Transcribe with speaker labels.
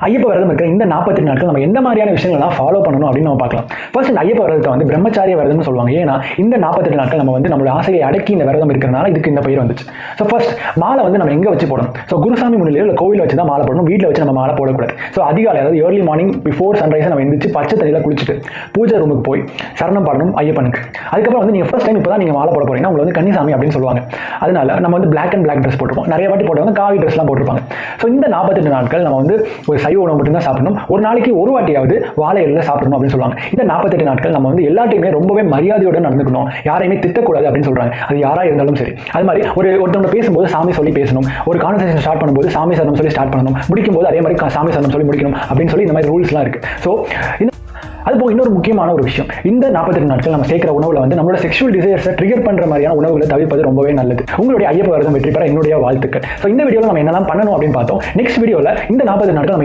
Speaker 1: ஐயப்ப விரதம் இருக்கிற இந்த 48 நாட்கள் நம்ம எந்த மாதிரியான விஷயங்கள்லாம் ஃபாலோ பண்ணணும் அப்படின்னு நம்ம பார்க்கலாம். ஃபர்ஸ்ட் இந்த ஐயப்ப விரதத்தை வந்து பிரம்மச்சாரிய விரதம்னு சொல்லுவாங்க. ஏன்னா இந்த 48 நாட்கள் நம்ம வந்து நம்மளோட ஆசையை அடக்கி இந்த விரதம் இருக்கிறனால இதுக்கு இந்த பெயர் வந்துச்சு. ஸோ ஃபர்ஸ்ட் மாலை வந்து நம்ம எங்கே வச்சு போடணும்? ஸோ குருசாமி முன்னிலையில் இல்லை கோவில் வச்சு தான் மாலை போடணும். வீட்டில் வச்சு நம்ம மாலை போடக்கூடாது. ஸோ அதிகாலை, அதாவது ஏர்லி மார்னிங் பிஃபோர் சன்ரைஸ் நம்ம எந்திரிச்சு பச்சை தண்ணியில் குளிச்சுட்டு பூஜை ரூமுக்கு போய் சரணம் பாடணும் ஐயப்பனுக்கு. அதுக்கப்புறம் வந்து நீங்கள் ஃபர்ஸ்ட் டைம் இப்போ தான் நீங்கள் மாலை போட போறீங்கன்னா உங்களை வந்து கன்னிசாமி அப்படின்னு சொல்லுவாங்க. அதனால நம்ம வந்து பிளாக் அண்ட் பிளாக் ட்ரெஸ் போட்டுருப்போம். நிறைய வாட்டி போட்டவங்க காவி ட்ரெஸ்லாம் போட்டிருப்பாங்க. ஸோ இந்த 48 நாட்கள் நம்ம வந்து ஒரு சைவ உணவு மட்டும்தான் சாப்பிடணும். ஒரு நாளைக்கு ஒரு வாட்டியாவது வாழை இலையில சாப்பிடணும் அப்படின்னு சொல்லுவாங்க. இந்த 48 நாட்கள் நம்ம வந்து எல்லாத்தையுமே ரொம்பவே மரியாதையோட நடந்துக்கணும். யாரையுமே திட்டக்கூடாது அப்படின்னு சொல்றாங்க. அது யாரா இருந்தாலும் சரி. அது மாதிரி ஒருத்தவங்க பேசும்போது சாமி சொல்லி பேசணும். ஒரு கான்வர்சேஷன் ஸ்டார்ட் பண்ணும்போது சாமி சரணம் சொல்லி ஸ்டார்ட் பண்ணணும். முடிக்கும் போது அதே மாதிரி சாமி சரணம் சொல்லி முடிக்கணும் அப்படின்னு சொல்லி இந்த மாதிரி ரூல்ஸ்லாம் இருக்கு. ஸோ அது போக இன்னொரு முக்கியமான ஒரு விஷயம், இந்த 48 நாட்கள் நம்ம சேர்க்கிற உணவுல வந்து நம்மளோட செக்ஷுவல் டிசைர்ஸை ட்ரிகர் பண்ற மாதிரியான உணவுகளை தவிர்ப்பது ரொம்பவே நல்லது. உங்களுடைய ஐயப்ப விரதம் வெற்றி பெற என்னுடைய வாழ்த்துக்கள். ஸோ இந்த வீடியோவில் நம்ம என்னெல்லாம் பண்ணணும் அப்படின்னு பார்த்தோம். நெக்ஸ்ட் வீடியோவில் இந்த 40 நாட்கள் நம்ம